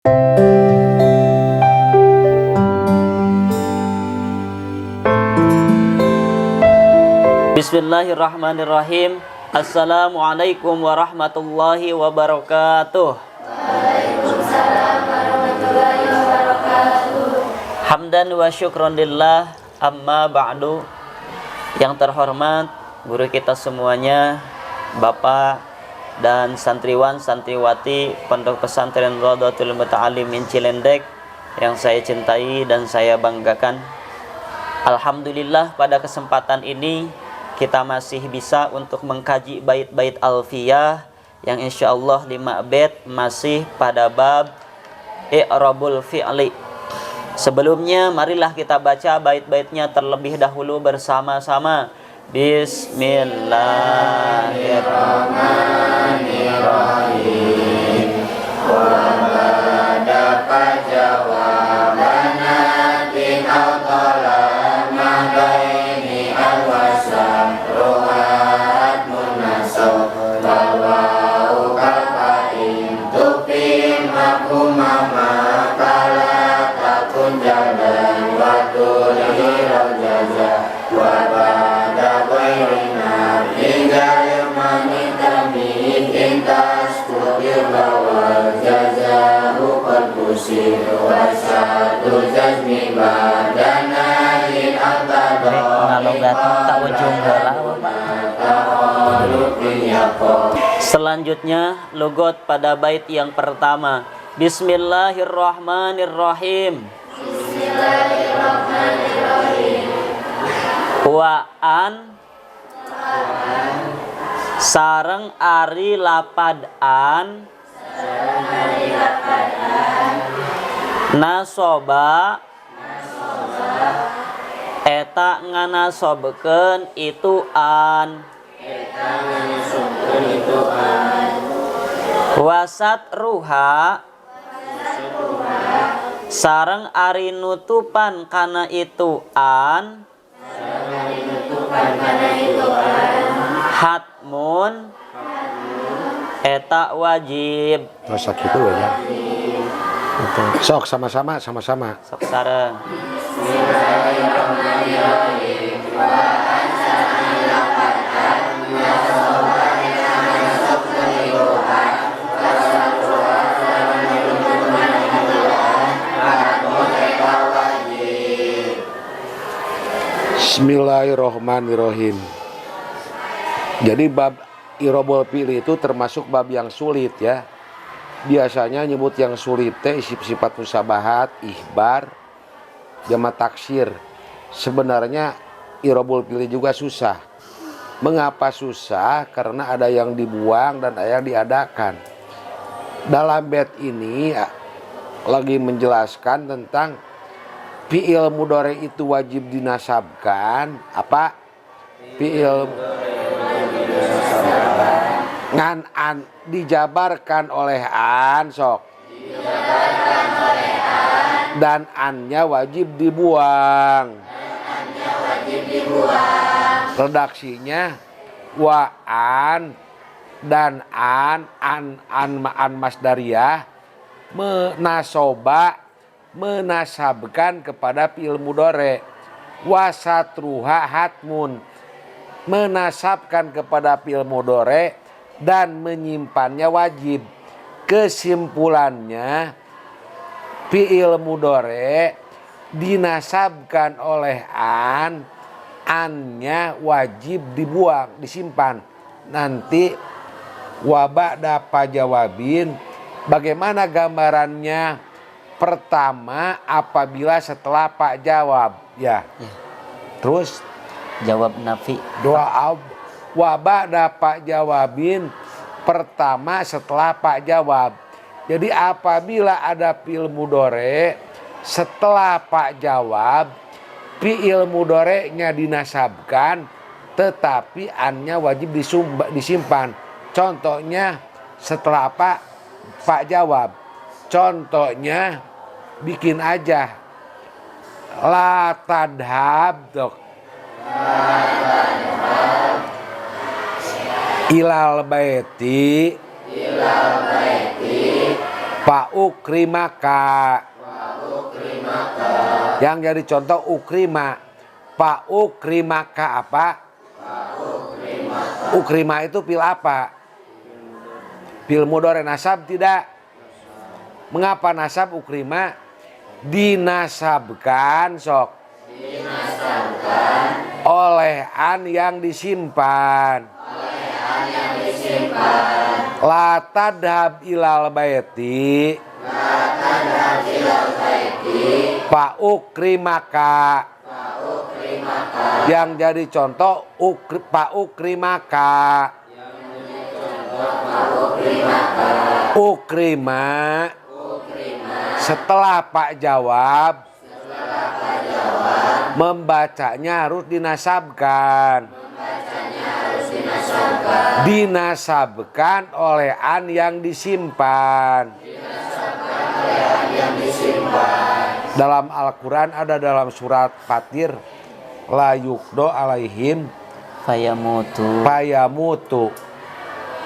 Bismillahirrahmanirrahim. Assalamualaikum warahmatullahi wabarakatuh. Waalaikumsalam warahmatullahi wabarakatuh. Hamdan wa syukron lillah, amma ba'du. Yang terhormat guru kita semuanya, Bapak dan santriwan santriwati Pondok Pesantren Rodotul Muta'alimin Cilendek yang saya cintai dan saya banggakan. Alhamdulillah pada kesempatan ini kita masih bisa untuk mengkaji bait-bait alfiyah yang insyaallah 5 bait masih pada bab i'rabul fi'li. Sebelumnya marilah kita baca bait-baitnya terlebih dahulu bersama-sama. Bismillahirrahmanirrahim. Wa ba'da jawabana bin al-qalam mahdaini al-wasam ruhat munasab bawau kafain tupin makumama kala takun jalan wadul hirau jaza wa ba'da bayrina hingga yamani tamid intas kubir bawal jazahu qalbusir wasadu jazmi badana in Selanjutnya logot pada bait yang pertama. Bismillahirrahmanirrahim. Bismillahirrahmanirrahim. Waan sareng ari lapadan nasoba eta nganasobkeun itu an wasat ruha sareng ari nutupan kana itu an hatmun eta wajib. Masa gitu ya. Sok sama-sama. Sok sareng. Bismillahirrahmanirrahim. Jadi bab i'rabul fi'li itu termasuk bab yang sulit ya. Biasanya nyebut yang sulit teh sifat musabahat, ihbar, jamak taksir. Sebenarnya i'rabul fi'li juga susah. Mengapa susah? Karena ada yang dibuang dan ada yang diadakan. Dalam bait ini lagi menjelaskan tentang fi'il mudhari itu wajib dinasabkan. Apa? Fi'il ngan an dijabarkan oleh an sok. Dan annya wajib dibuang. Redaksinya wa an dan an masdariyah menasabkan kepada fi'il mudhari. Wasatruha hatmun menasabkan kepada fi'il mudhari dan menyimpannya wajib. Kesimpulannya fi'il mudhari dinasabkan oleh annya wajib dibuang, disimpan. Nanti wa ba'da jawabin bagaimana gambarannya? Pertama apabila setelah pak jawab ya. Terus Jawab nafi. doa wa ba'da pak jawabin pertama setelah pak jawab. Jadi apabila ada fi'il mudhari setelah pak jawab, fi'il mudhari'nya dinasabkan tetapi annya wajib disimpan. Contohnya setelah apa? Pak jawab. Contohnya bikin aja la tadhab dok ilal baiti Fa ukrimaka. Yang jadi contoh ukrima. Fa ukrimaka apa? Ukrima itu fil apa? Fil mudhari nasab tidak. Mengapa nasab ukrima? Dinasabkan sok. Oleh an yang disimpan. La tadhab ilal baiti. Fa ukrimaka. Yang jadi contoh fa ukrimaka. Ukrima. Setelah Pak jawab, membacanya harus dinasabkan. Dinasabkan oleh an yang disimpan. Dalam Al-Quran ada dalam surat Fatir, la yukdo alaihim fayamutu.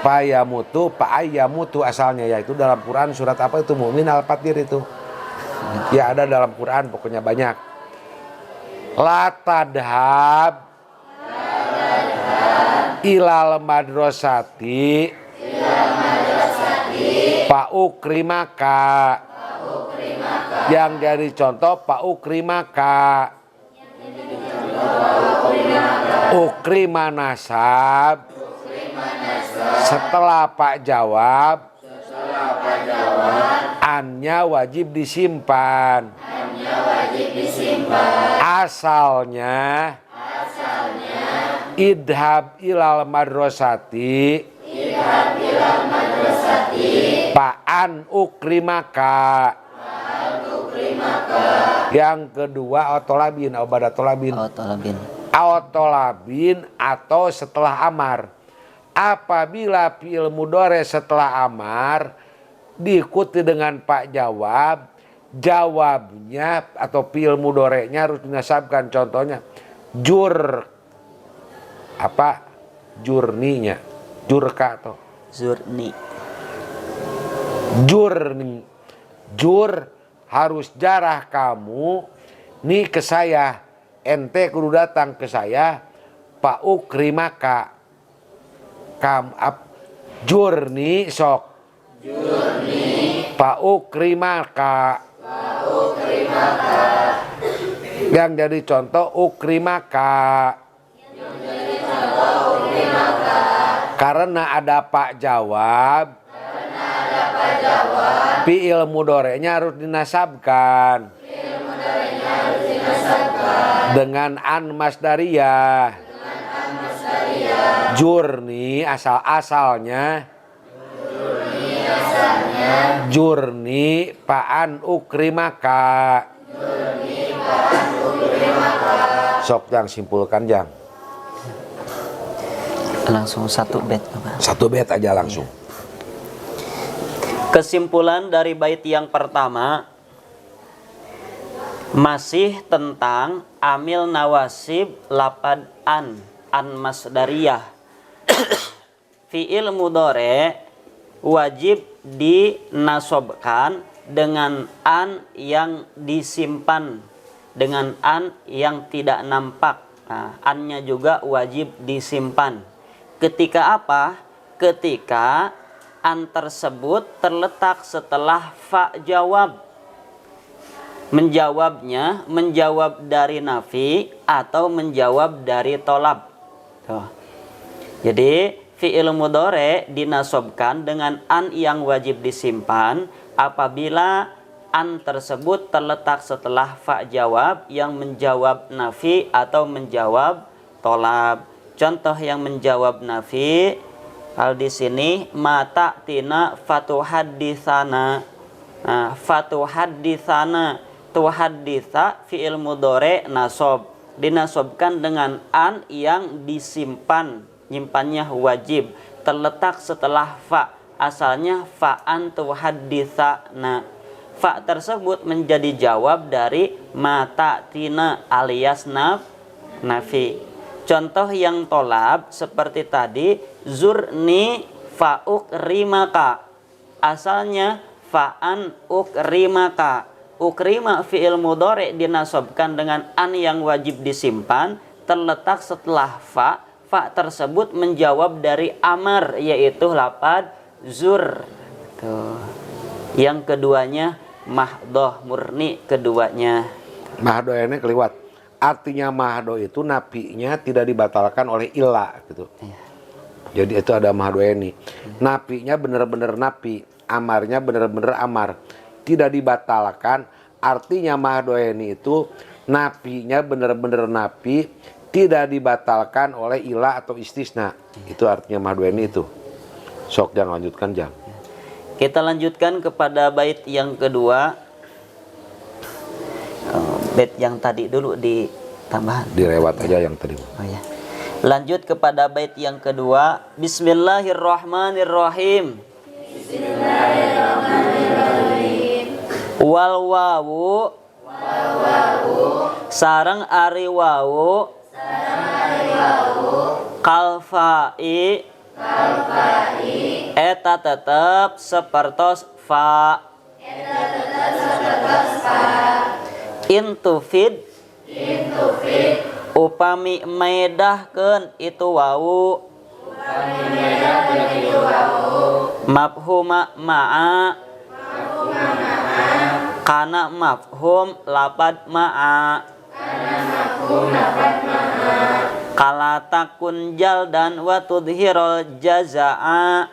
Fa'ayyamutu asalnya, yaitu dalam Quran surat apa itu? Mu'min Al-Fatir itu. Ya ada dalam Quran, pokoknya banyak. La tadhab ilal madrasati fa ukrimaka. Yang dari contoh fa ukrimaka. Ukrima nasab. Setelah Pak jawab, annya wajib disimpan. Asalnya idhab ilal madrasati fa'an ukrimaka. Yang kedua otolabin, obadatolabin. Autolabin atau setelah amar. Apabila fi'il mudhari setelah amar diikuti dengan Pak jawab, jawabnya atau fi'il mudhari'nya harus dinasabkan. Contohnya jur apa? Jurninya. Jurka atau Zurni. Jurni. Jur harus jarah kamu nih ke saya. Ente kudu datang ke saya. Pak ukrimaka. Jurni sok. Pak ukrimaka. Yang jadi contoh ukrimaka. Karena ada Pak jawab. Fi'il mudhari'nya harus dinasabkan. Dengan an masdariyah. Jurni asalnya jurni pa'an ukrimaka. Sok Jang simpulkan Jang. Langsung satu bait. Satu bait aja langsung. Kesimpulan dari bait yang pertama masih tentang amil nawasib lapad an masdariyah. Fi'il mudhari wajib dinasobkan dengan an yang disimpan, dengan an yang tidak nampak. Nah, annya juga wajib disimpan. Ketika apa? Ketika an tersebut terletak setelah fa jawab. Menjawab dari nafi atau menjawab dari tolab. Tuh. Jadi fi'il mudhari dinasobkan dengan an yang wajib disimpan apabila an tersebut terletak setelah fa jawab yang menjawab nafi atau menjawab tolab. Contoh yang menjawab nafi, hal di sini mata tina fatuhadditsana. Nah, fatuhadditsana, tuhadditsa fi'il mudhari nasab, dinasobkan dengan an yang disimpan, nyimpannya wajib, terletak setelah fa, asalnya fa'an tuhadditsana. Fa tersebut menjadi jawab dari mata tina alias nafi. Contoh yang tolab seperti tadi, zurni fa'uk rimaka. Asalnya fa'an ukrimaka. Ukrima fi'il mudhari dinasobkan dengan an yang wajib disimpan, terletak setelah fa. Fa tersebut menjawab dari amar, yaitu lapad zur. Tuh. Yang keduanya mahdoh, murni keduanya. Mahdoh ini keliwat. Artinya mahdoh itu napinya tidak dibatalkan oleh illa gitu. Iya. Jadi itu ada mahdoh ini. Napinya benar-benar napi, amarnya benar-benar amar. Tidak dibatalkan. Artinya mahdoh ini itu napinya benar-benar napi, tidak dibatalkan oleh illa atau istisna. Itu artinya mahdoh ini itu. Sok jangan lanjutkan jam. Kita lanjutkan kepada bait yang kedua. Bait yang tadi dulu ditambahan. Direwat aja yang tadi. Oh ya. Lanjut kepada bait yang kedua. Bismillahirrahmanirrahim. Bismillahirrahmanirrahim. Wal wawu sareng ari wawu kalfa'i eta tetep sapertos fa intufid upami maedahkeun itu wawu mafhuma ma'a kana mafhum lapad ma'a kala takun jaldan wa tudhirul jazaa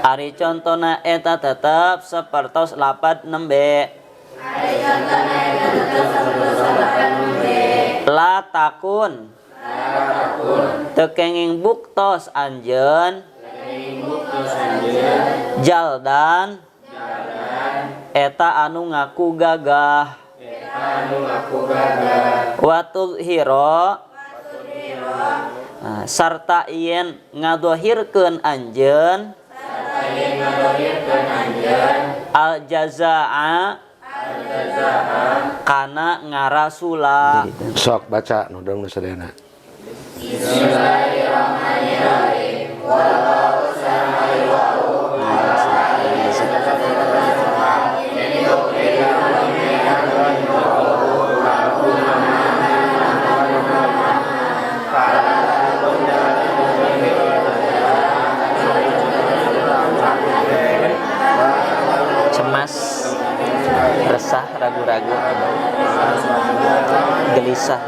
ari contona eta tetep sapertos lapad nembe la takun tekenging buktos anjeun jaldan eta anu ngaku gagah watul hiro sarta yen ngadohirkeun anjeun al jazaa kana ngarasula. Sok baca nu deung sadayana. Bismillahirrahmanirrahim. Cemas, resah, ragu-ragu, gelisah.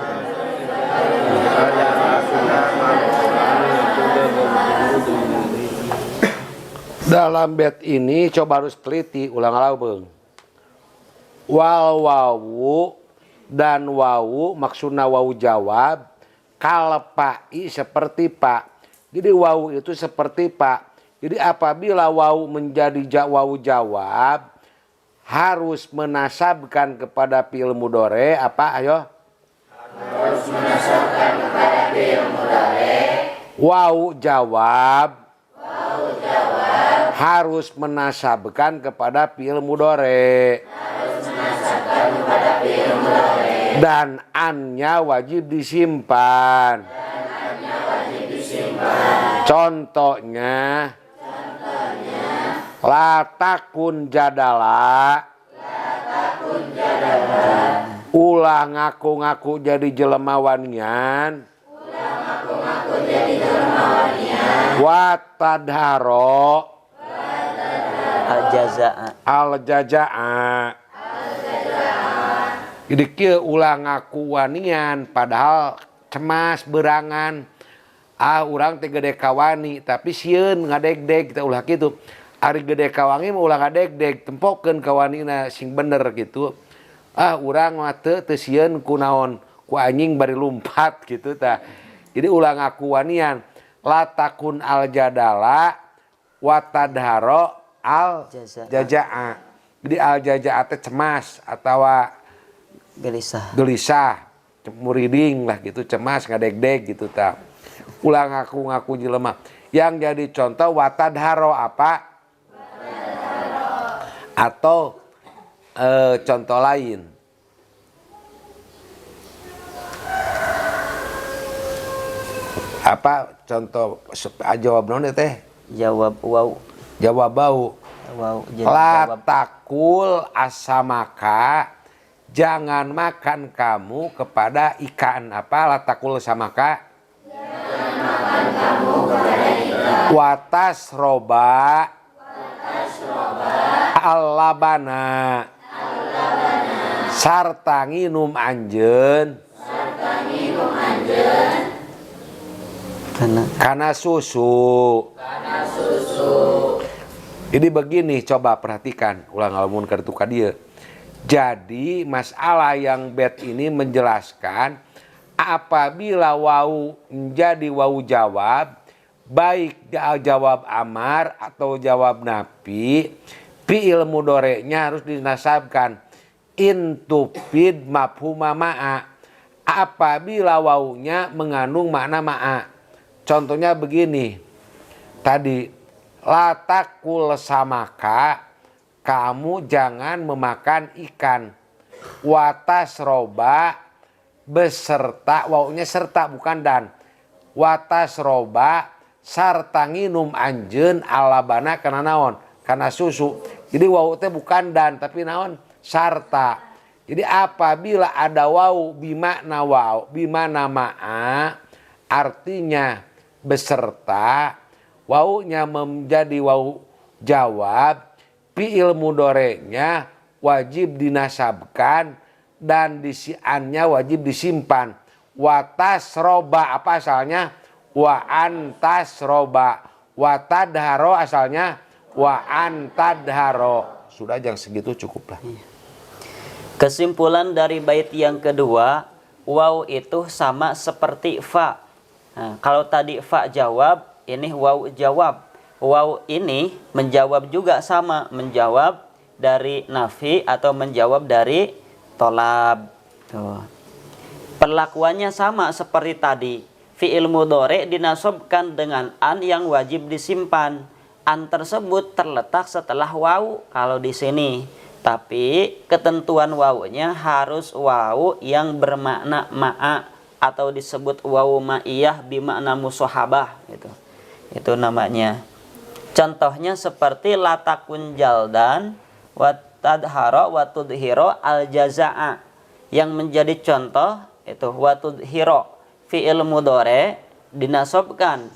Dalam bait ini coba harus teliti ulang labeung. Wal wawu dan wawu maksudna wawu jawab kalpai seperti pak. Jadi wawu itu seperti pak. Jadi apabila wawu menjadi wawu jawab harus menasabkan kepada fi'il mudhari apa ayo? Harus menasabkan kepada fi'il mudhari. Wawu jawab harus menasabkan kepada fi'il mudhari. Dan annya wajib disimpan. Contohnya la takun jadala. Ulah ngaku-ngaku jadi jelema wanian. Wa tadharo al-jazaa. Jadi kieu ulah ngaku wanian padahal cemas berangan. Urang teh gede kawani tapi sieun ngadeg-deg kita ulah kitu. Ari gede kawangi mah ulah ngadeg-deg tempokeun kawanina sing bener gitu. Urang mah teu sieun ku naon ku anjing bari lumpat gitu tah. Jadi ulah ngaku wanian. La takun al-jadala wa tadharo al-jazaa. Jadi al-jazaa teh cemas atawa gelisah, muriding lah gitu, cemas ngadeg-deg gitu tah. Ulah ngaku-ngaku jelema. Yang jadi contoh watadharo apa? Atau contoh lain. Apa contoh jawab naon teh? Jawab waw. Jawab bau. Waw. Jadi La jawab. takul asamaka, jangan makan kamu kepada ikan. Apa la takul samaka? Jangan makan kamu kepada ikan. Watas roba. Al-labana. Sarta nginum anjeun. Karena susu. Jadi begini, coba perhatikan ulang alamun kartu kadia. Jadi masalah yang bet ini menjelaskan apabila wau menjadi wau jawab, baik jawab amar atau jawab nafi, fi'il mudhoreknya harus dinasabkan intufid mafhuma ma'a. Apabila waunya mengandung makna ma'a. Contohnya begini. Tadi la takul samaka, kamu jangan memakan ikan. Watas roba beserta, waunya serta bukan dan. Watas roba sarta nginum anjeun alabana kana naon? Kana susu. Jadi wau teh bukan dan tapi naon? Sarta. Jadi apabila ada wau bimakna wau, bimana ma'a, artinya beserta, waunya menjadi wau jawab, fi'il mudhoreknya wajib dinasabkan dan disiannya wajib disimpan. Watas roba apa asalnya? Wa antas roba. Watadharo asalnya wa antadharo. Sudah jang segitu cukup lah. Kesimpulan dari bait yang kedua, waw itu sama seperti fa. Nah, kalau tadi fa jawab, ini waw jawab. Waw ini menjawab juga sama, menjawab dari nafi atau menjawab dari tolab. Tuh. Perlakuannya sama seperti tadi. Fi'il mudhore dinasobkan dengan an yang wajib disimpan. An tersebut terletak setelah waw kalau di sini. Tapi ketentuan wawunya harus wawu yang bermakna ma'a atau disebut wawu ma'iyah bimakna musohabah gitu. Itu namanya. Contohnya seperti latakun jaldan watadharo watudhiro al jaza'a. Yang menjadi contoh itu watudhiro fi'il mudhore dinasobkan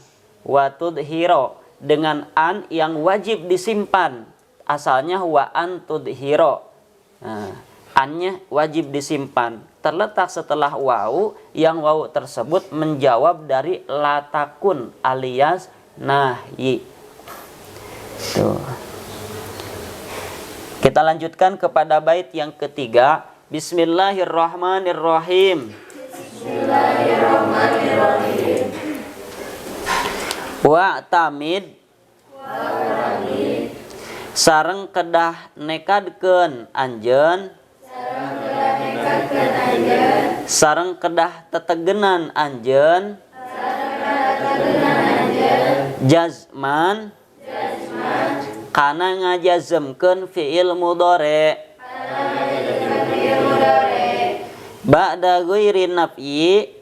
watudhiro dengan an yang wajib disimpan. Asalnya wa an tudhiro. Nah, annya wajib disimpan. Terletak setelah wawu yang wawu tersebut menjawab dari latakun alias nahyi. Tuh. Kita lanjutkan kepada bait yang ketiga. Bismillahirrahmanirrahim. Bismillahirrahmanirrahim. Wa'tamid sareng kedah nekadkeun anjeun sareng kedah tetegenan anjeun jazman kana ngajazemkeun fi'il mudhore ba'da ghairi naf'i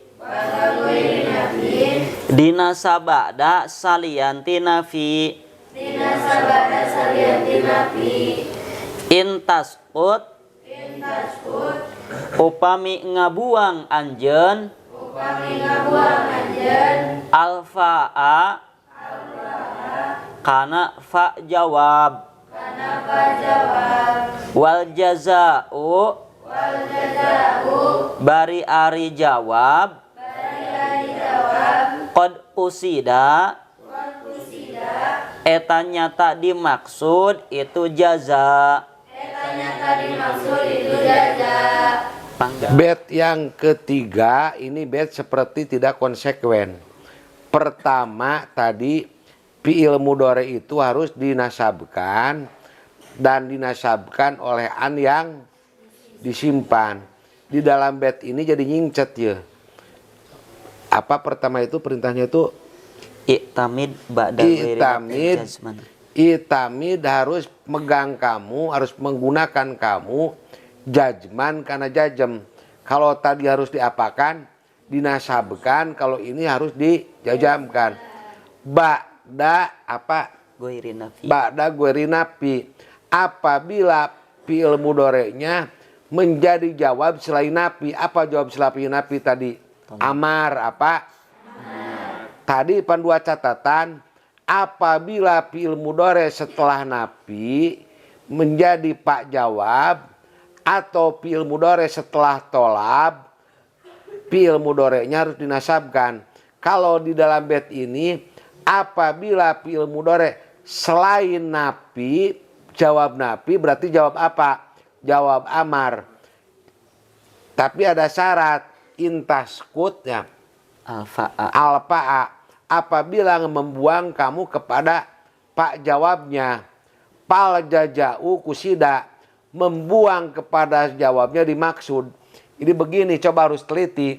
dina sabada salianti nafi intaskut upami ngabuang anjeun alfa'a kana fa jawab wal jaza'u bari ari jawab qad usida eta nyata dimaksud itu jaza. Bet yang ketiga ini bet seperti tidak konsekuen. Pertama tadi fi'il mudhore itu harus dinasabkan dan dinasabkan oleh an yang disimpan. Di dalam bet ini jadi nyingcet ya. Apa pertama itu perintahnya itu I'tamid ba'da ghairi jazman. I'tamid harus megang kamu, harus menggunakan kamu jazman karena jazm. Kalau tadi harus diapakan? Dinasabkan, kalau ini harus dijazamkan. ba'da apa? Ghairi nafi. Ba'da ghairi nafi. Apabila fi'il mudhari'nya menjadi jawab selain nafi. Apa jawab selain nafi tadi? Amar apa? Tadi dua catatan. Apabila fi'il mudhari' setelah nafi menjadi pak jawab atau fi'il mudhari' setelah tolab, fi'il mudhari'nya harus dinasabkan. Kalau di dalam bait ini apabila fi'il mudhari' selain nafi, jawab nafi berarti jawab apa? Jawab amar. Tapi ada syarat intaskut ya. Alfa'a. Apabila membuang kamu kepada pak jawabnya. Pal jaja'u kusida. Membuang kepada jawabnya dimaksud. Ini begini, coba harus teliti.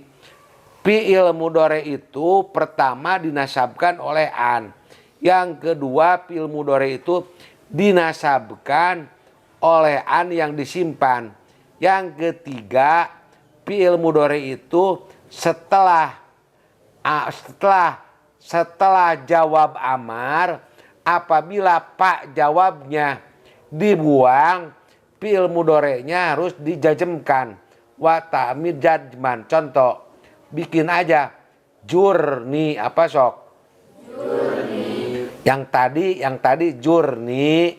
Fi'il mudhari' itu pertama dinasabkan oleh an. Yang kedua fi'il mudhari' itu dinasabkan oleh an yang disimpan. Yang ketiga fi'il mudhari' itu setelah jawab amar, apabila pak jawabnya dibuang, fi'il mudhari'nya harus dijazmkan. Wa ta'mid jazman. Contoh, bikin aja jurni apa sok? Jurni. Yang tadi jurni.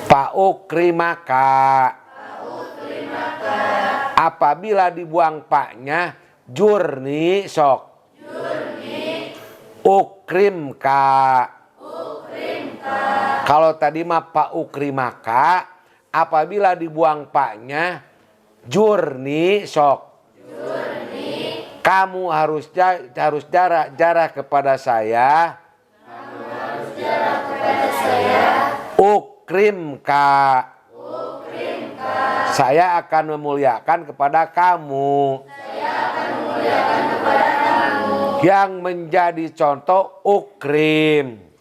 Fa'ukrimaka. Apabila dibuang paknya, jurni sok. Ukrimka. Kalau tadi mah fa'ukrimaka, apabila dibuang paknya, jurni sok. Kamu harus jarak kepada saya. Ukrimka. Saya akan memuliakan kepada kamu. Yang menjadi contoh ukrim.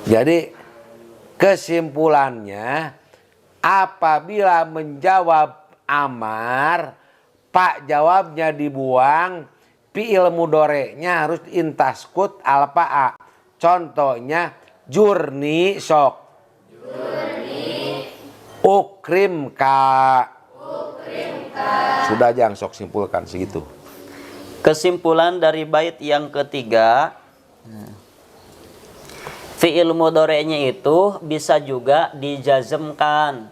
Jadi kesimpulannya, apabila menjawab amar, pak jawabnya dibuang, fi'il mudhari'nya harus intaskut alfa'a. Contohnya jurni sok. Ukrimka. Sudah jangan sok simpulkan segitu. Kesimpulan dari bait yang ketiga, fi'il mudhari'nya itu bisa juga dijazmkan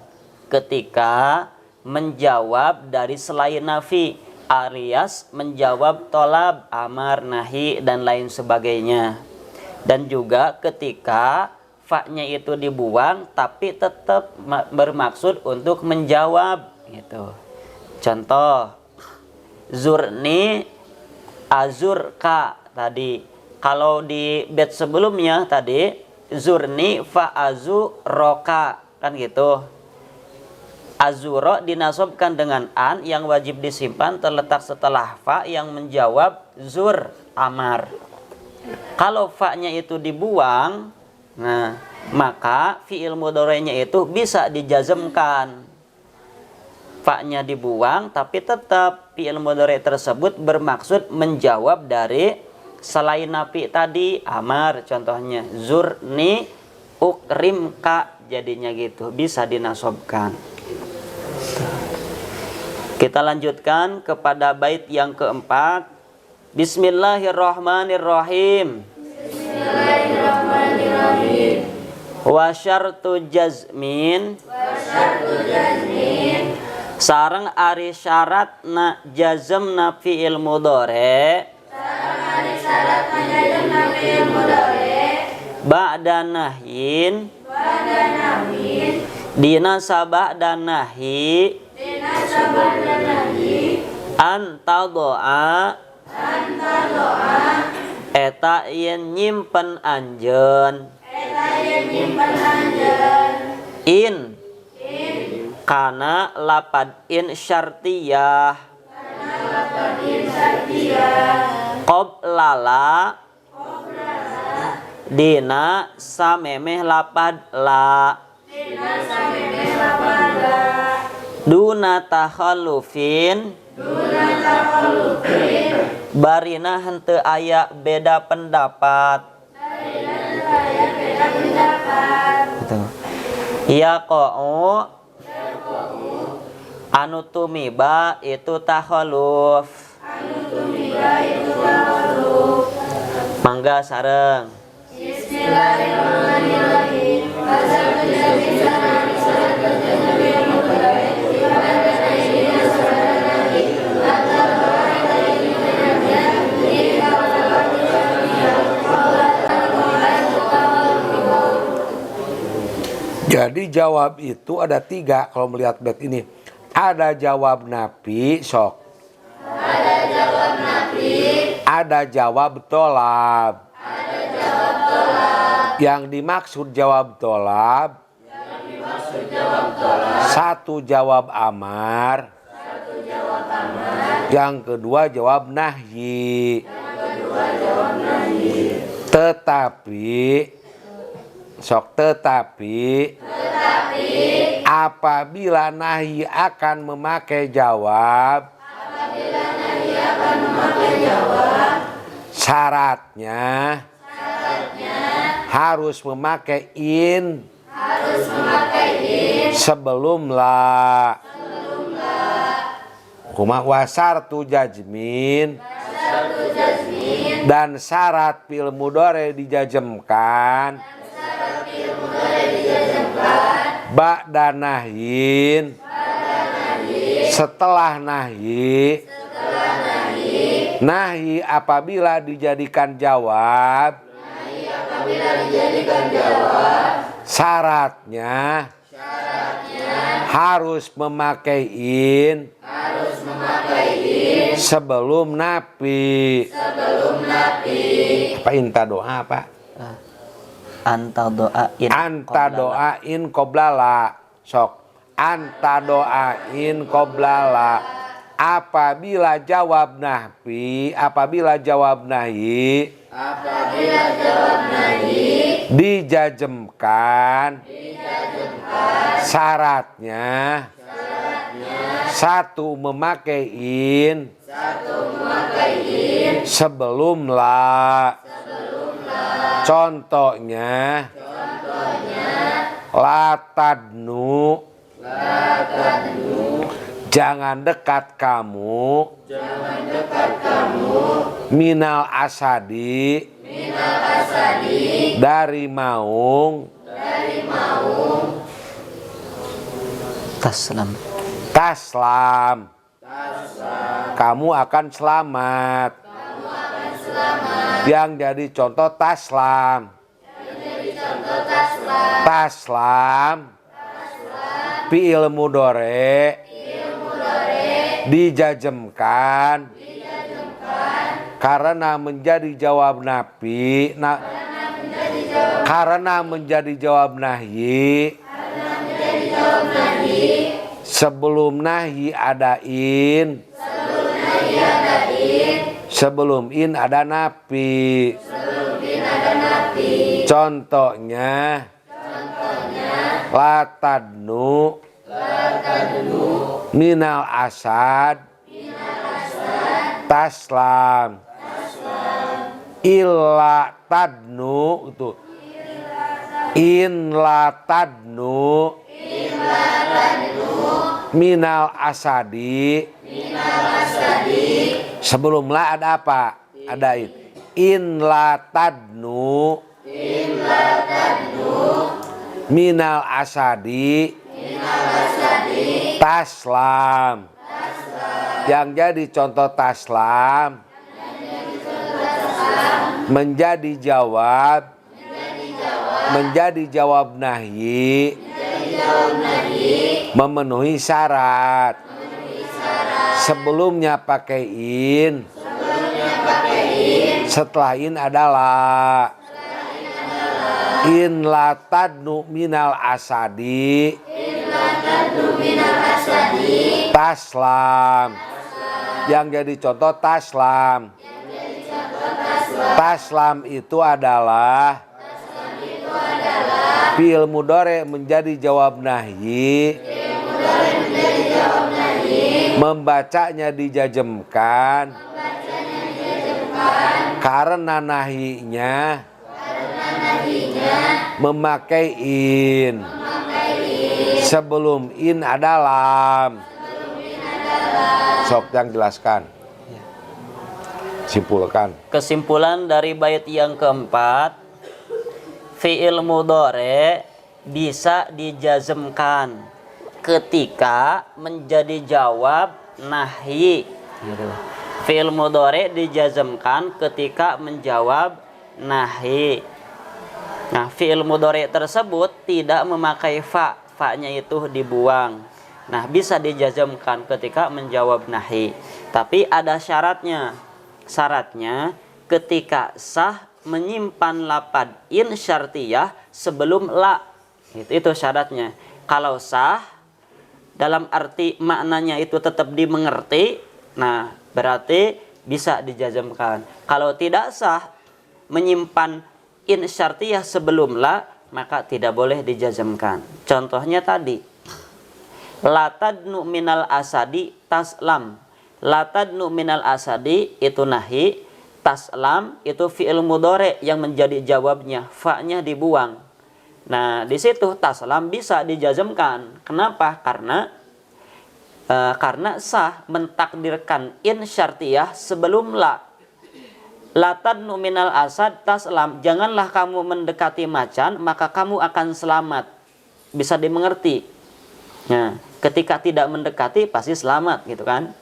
ketika menjawab dari selain nafi, alias menjawab tolab, amar, nahi, dan lain sebagainya. Dan juga ketika fa-nya itu dibuang tapi tetap bermaksud untuk menjawab gitu. Contoh, zurni azurka tadi. Kalau di bait sebelumnya tadi zurni fa azuroka kan gitu. Azuro dinasabkan dengan an yang wajib disimpan terletak setelah fa yang menjawab zur amar. Kalau fa-nya itu dibuang, nah maka fi'il mudhari'nya itu bisa dijazmkan. Fa-nya dibuang tapi tetap fi'il mudhari' tersebut bermaksud menjawab dari selain nafi tadi, amar contohnya, zurni ukrimka, jadinya gitu, bisa dinasabkan. Kita lanjutkan kepada bait yang keempat. Bismillahirrahmanirrahim. Bismillahirrahmanirrahim. Wa syartu jazmin. Sareng ari syaratna jazmna fi'il mudhari. Ba'da nahyin. Dina sabah dan nahi. Anta doa. Eta yen nyimpen anjeun. In. Kana lapad in syartiyah. Qoblala. Dina samemeh lapad la. Duna takhallufin. Barina henteu aya beda pendapat. Gitu. Iya qa'u anu tumiba itu takhaluf. Mangga sareng. Bismillahirrahmanirrahim. Jadi jawab itu ada 3 kalau melihat bait ini. Ada jawab nafi, sok. Ada jawab nafi. Ada jawab tolab. Ada jawab tolab. Yang dimaksud jawab tolab. Satu jawab amar. Yang kedua jawab nahyi. Tetapi apabila nahi akan memakai jawab, syaratnya harus memakai in sebelum la. Wasartu jazmin dan syarat fil mudhari dijazmkan ba'da nahyin setelah nahyi. Nahyi apabila dijadikan jawab, syaratnya harus memakai in sebelum nafi. Apa inta doa apa? Anta doain qoblala. Sok. Anta doain qoblala. Apabila jawab nahfi, apabila jawab nahi dijazmkan, syaratnya satu memakai in sebelum la. Contohnya latadnu, jangan dekat kamu, minal asadi, dari maung, taslam, kamu akan selamat. Yang jadi contoh taslam. Taslam fi'il mudhari dijazmkan karena menjadi jawab nafi, karena menjadi jawab nahyi. Sebelum nahyi ada in, sebelum in ada nafi. Contohnya latadnu minal asad taslam illa tadnu itu in latadnu minal asadi. Sebelum la ada apa? Ada in latadnu minal asadi taslam. Yang jadi contoh taslam menjadi jawab nahyi, memenuhi syarat. Sebelumnya pakai in, setelah in adalah in latadnu minal asadi taslam. Yang jadi contoh taslam. Taslam itu adalah fi'il mudhari menjadi jawab nahyi, membacanya dijazmkan karena nahinya memakai in. Sebelum in ada lam. Sok yang jelaskan. Simpulkan. Kesimpulan dari bait yang keempat, fi'il mudhari bisa dijazmkan ketika menjadi jawab nahi. Fi'il mudhari dijazmkan ketika menjawab nahi. Nah, fi'il mudhari tersebut tidak memakai fa, fa-nya itu dibuang. Nah, bisa dijazmkan ketika menjawab nahi. Tapi ada syaratnya. Syaratnya ketika sah menyimpan lapad in syartiyah sebelum la. Itu syaratnya. Kalau sah dalam arti maknanya itu tetap dimengerti, nah berarti bisa dijazmkan. Kalau tidak sah menyimpan in syartiyah sebelum la, maka tidak boleh dijazmkan. Contohnya tadi, latadnu minal asadi taslam. Latadnu minal asadi itu nahi, taslam itu fi'il mudhari yang menjadi jawabnya, fa-nya dibuang. Nah, di situ taslam bisa dijazmkan. Kenapa? Karena sah mentakdirkan in syartiyah sebelum la. Latadnu minal asad taslam, janganlah kamu mendekati macan maka kamu akan selamat. Bisa dimengerti. Nah, ketika tidak mendekati pasti selamat gitu kan.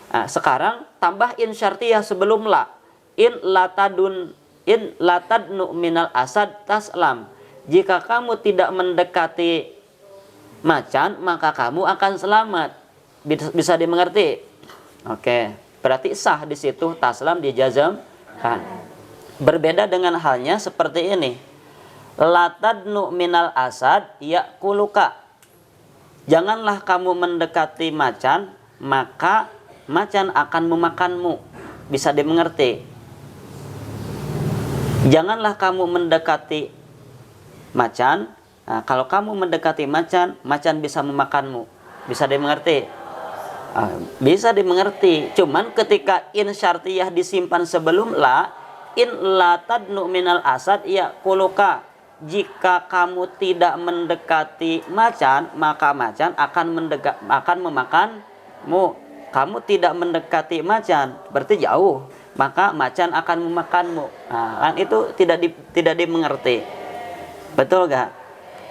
Nah, sekarang tambah in syartiyah sebelum la. In latadnu minal asad taslam. Jika kamu tidak mendekati macan maka kamu akan selamat. Bisa dimengerti? Oke, berarti sah di situ taslam dijazmkan. Berbeda dengan halnya seperti ini. Latadnu minal asad ya'kuluka. Janganlah kamu mendekati macan maka macan akan memakanmu. Bisa dimengerti? Janganlah kamu mendekati macan. Nah, kalau kamu mendekati macan, macan bisa memakanmu. Bisa dimengerti? Bisa dimengerti. Cuman ketika in syartiyah disimpan sebelum la, in latadnu minal asad ya'kuluka. Jika kamu tidak mendekati macan, maka macan akan memakanmu. Kamu tidak mendekati macan, berarti jauh, maka macan akan memakanmu. Nah, kan itu tidak dimengerti. Betul gak?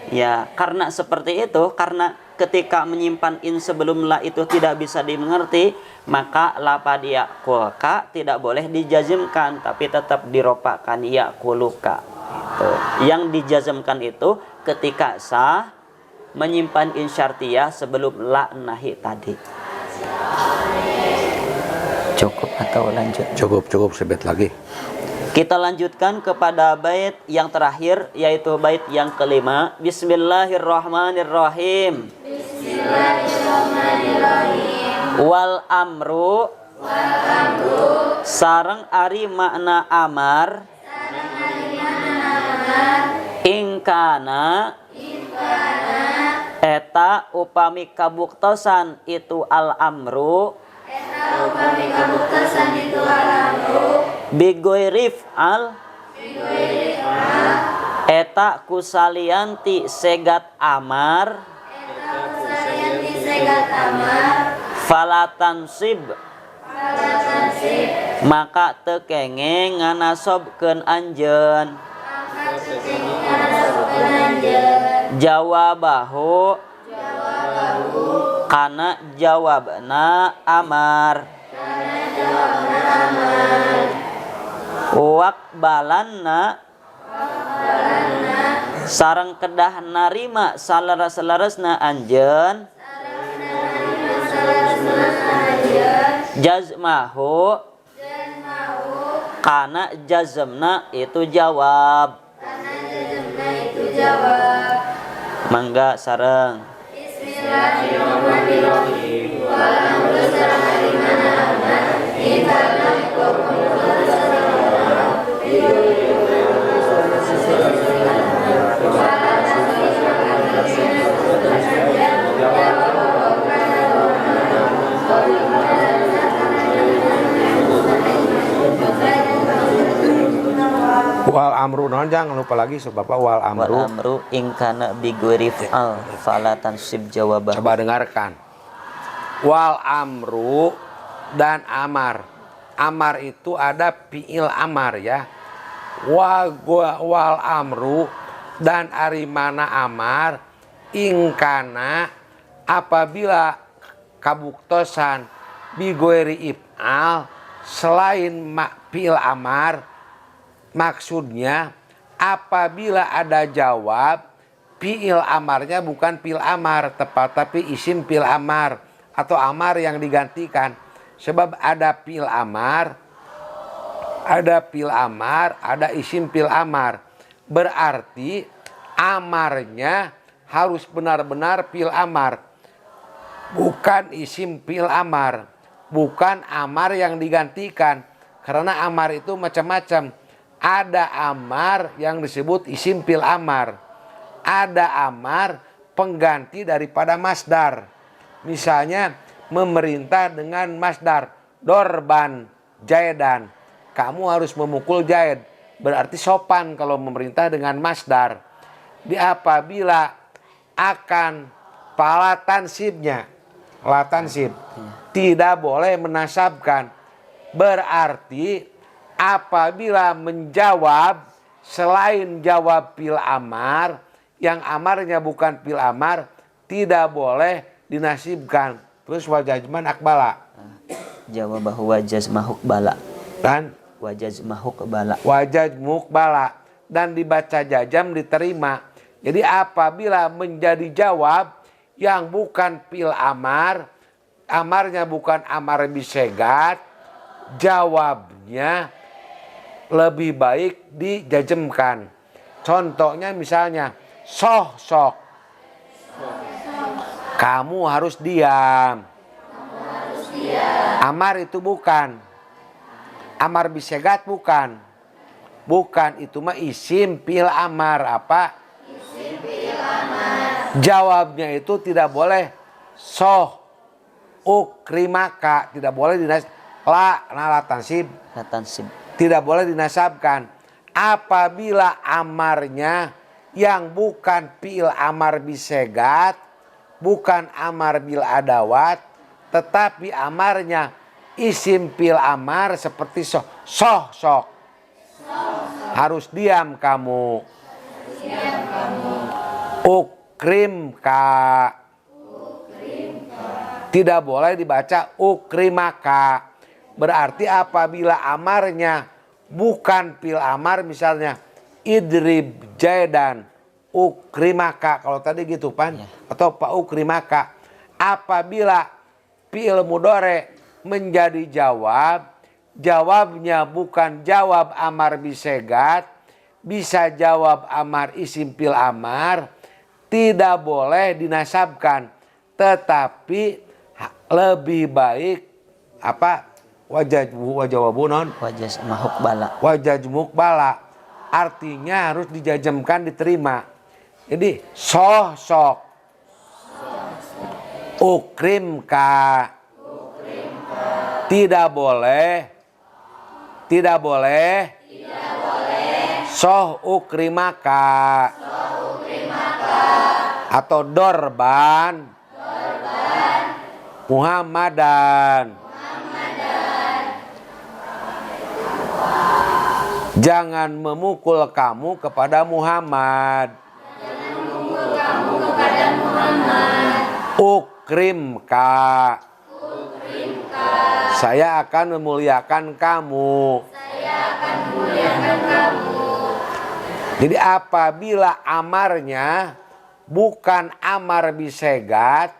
Ya, karena seperti itu, karena ketika menyimpan in sebelum la itu tidak bisa dimengerti, maka lapad ya'kulka tidak boleh dijazmkan, tapi tetap diropakan ya'kuluka. Itu. Yang dijazmkan itu ketika sah menyimpan in syartiyah sebelum la nahi tadi. Cukup atau lanjut? Cukup sebet lagi. Kita lanjutkan kepada bait yang terakhir, yaitu bait yang kelima. Bismillahirrahmanirrahim. Bismillahirrahmanirrahim. Wal amru sareng ari makna amar. Ingkana eta upami kabuktosan itu al amru. Bigoirif al eta kusalianti segat amar falatansib maka tekenge nganasobkeun anjeun jawabahu kana jawabna amar wakbalanna sareng kedah narima salaras-larasna anjeun jazmahu kana jazmna itu jawab. Mangga sareng. Bismillahirrahmanirrahim. jangan lupa lagi Bapak wal Wal amru. amru in kana bi ghairi fi'al fala tansib jawabahu. Coba dengarkan. Wal amru dan amar. Amar itu ada fi'il amar ya. Wal amru dan arimana amar ingkana apabila kabuktosan bigoeri if'al selain fi'il amar, maksudnya apabila ada jawab fi'il amarnya bukan fi'il amar tapi isim fi'il amar atau amar yang digantikan. Sebab ada fi'il amar, ada isim fi'il amar. Berarti amarnya harus benar-benar fi'il amar, bukan isim fi'il amar, bukan amar yang digantikan. Karena amar itu macam-macam. Ada amar yang disebut isim fi'il amar, ada amar pengganti daripada masdar. Misalnya memerintah dengan masdar dorban jaidan, kamu harus memukul Zaid, berarti sopan kalau memerintah dengan masdar. Di apabila akan pala tansibnya, tidak boleh menasabkan. Berarti apabila menjawab selain jawab fil amar yang amarnya bukan fil amar, tidak boleh dinasibkan. Terus wajazman akbala. Jawabahu wajaz mahuk bala. Dan Wajaz mahuk bala. wajaz mukbala. Dan dibaca jajam diterima. Jadi apabila menjadi jawab yang bukan fil amar, amarnya bukan amar bisegat, jawabnya lebih baik dijajemkan. Contohnya misalnya sok, kamu harus diam. Amar itu bukan. Amar bisegat bukan. Bukan, itu mah isim fi'il amar. Apa? Isim fi'il amar. Jawabnya itu tidak boleh ukrimaka, tidak boleh tansib. Tidak boleh dinasabkan. Apabila amarnya yang bukan fi'il amar bisegat, bukan amar bil adawat, tetapi amarnya isim fi'il amar seperti sok. Harus diam kamu. Ukrimka. Tidak boleh dibaca ukrimaka. Berarti apabila amarnya bukan fi'il amar, misalnya idrib jaidan ukrimaka, kalau tadi gitu Pan, atau pak ukrimaka. Apabila fi'il mudhari menjadi jawab, jawabnya bukan jawab amar bisegat, bisa jawab amar isim fi'il amar, tidak boleh dinasabkan, tetapi lebih baik apa? Wajaz mahuk bala. Wajaz mukbala, artinya harus dijajemkan, diterima. Jadi sok ukrimka. Tidak boleh soh ukrimaka. Atau dorban Muhammadan. Jangan memukul kamu kepada Muhammad. Ukrimka. Saya akan memuliakan kamu. Jadi apabila amarnya bukan amar bisegat,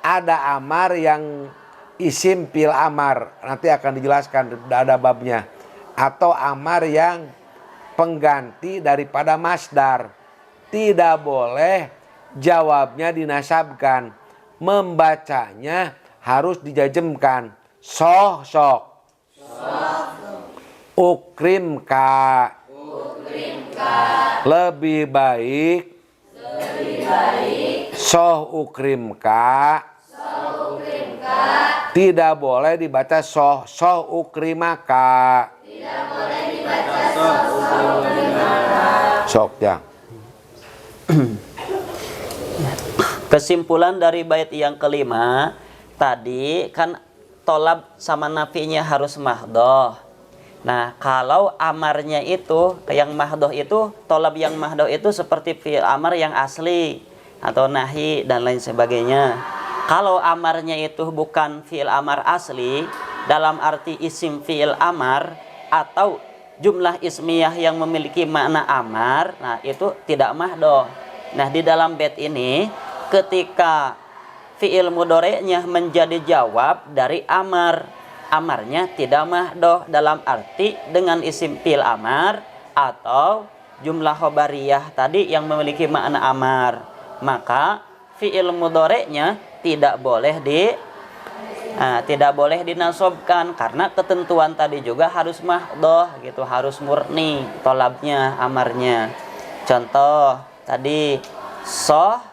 ada amar yang isim fi'il amar. Nanti akan dijelaskan, ada babnya. Atau amar yang pengganti daripada masdar. Tidak boleh jawabnya dinasabkan. Membacanya harus dijajemkan. Sok. Ukrimka. Lebih baik soh ukrimka. Tidak boleh dibaca soh ukrimaka. Sok ya. Kesimpulan dari bait yang kelima tadi kan tolab sama nafinya harus mahdoh. Nah, kalau amarnya itu yang mahdoh itu, tolab yang mahdoh itu seperti fi'il amar yang asli atau nahi dan lain sebagainya. Kalau amarnya itu bukan fi'il amar asli dalam arti isim fi'il amar atau jumlah ismiyah yang memiliki makna amar, nah itu tidak mahdoh. Nah, di dalam bait ini ketika fi'il mudhari'nya menjadi jawab dari amar, amarnya tidak mahdoh dalam arti dengan isim fi'il amar atau jumlah khobariyah tadi yang memiliki makna amar, maka fi'il mudhari'nya tidak boleh dinasobkan karena ketentuan tadi juga harus mahdoh gitu, harus murni tolabnya, amarnya. Contoh tadi fa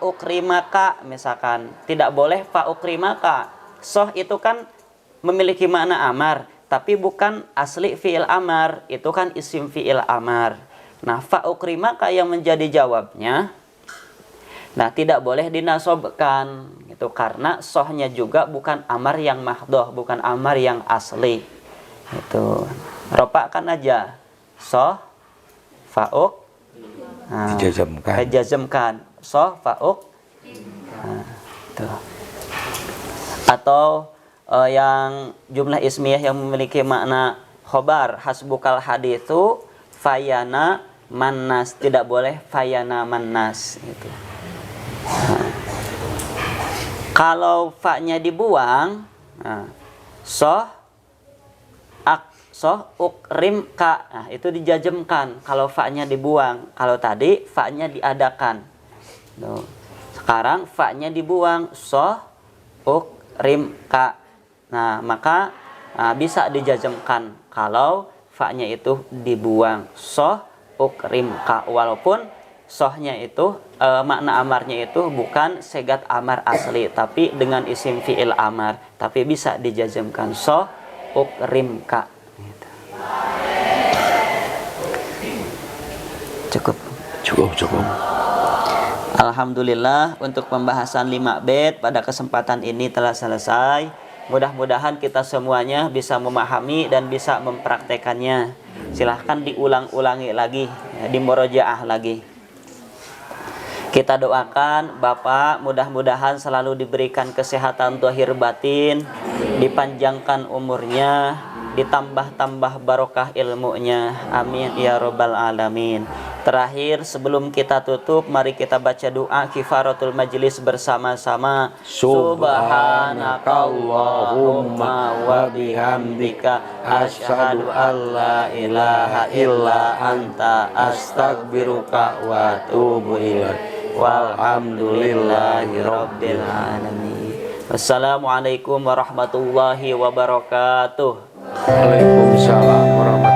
ukrimaka misalkan, tidak boleh fa ukrimaka. Soh itu kan memiliki makna amar, tapi bukan asli fi'il amar, itu kan isim fi'il amar. Nah, fa ukrimaka yang menjadi jawabnya, nah tidak boleh dinasobkan itu karena sohnya juga bukan amar yang mahdoh, bukan amar yang asli. Itu ropakan aja soh fauk, nah, dijazmkan soh fauk, nah, itu. Atau yang jumlah ismiyah yang memiliki makna khobar, hasbukal hadithu fayana mannas, tidak boleh fayana mannas gitu. Nah, kalau fa-nya dibuang, nah, soh ukrim ka, nah, itu dijazmkan kalau fa-nya dibuang. Kalau tadi fa-nya diadakan. Tuh. Sekarang fa-nya dibuang, soh ukrim ka. Nah, maka bisa dijazmkan kalau fa-nya itu dibuang, soh ukrim ka, walaupun sohnya itu makna amarnya itu bukan segat amar asli tapi dengan isim fi'il amar, tapi bisa dijazmkan soh ukrim ka gitu. Cukup. Alhamdulillah untuk pembahasan 5 bait pada kesempatan ini telah selesai. Mudah-mudahan kita semuanya bisa memahami dan bisa mempraktekannya. Silahkan diulang-ulangi lagi, dimurojaah lagi. Kita doakan Bapak mudah-mudahan selalu diberikan kesehatan zahir batin, dipanjangkan umurnya, ditambah-tambah barokah ilmunya. Amin ya robbal alamin. Terakhir sebelum kita tutup, mari kita baca doa kifaratul majlis bersama-sama. Subhanakallahumma wa bihamdika asyhadu an la ilaha illa anta astaghfiruka wa atubu ilaik. Walhamdulillahi rabbil alamin. Wassalamualaikum warahmatullahi wabarakatuh. Waalaikumsalam warahmatullahi wabarakatuh.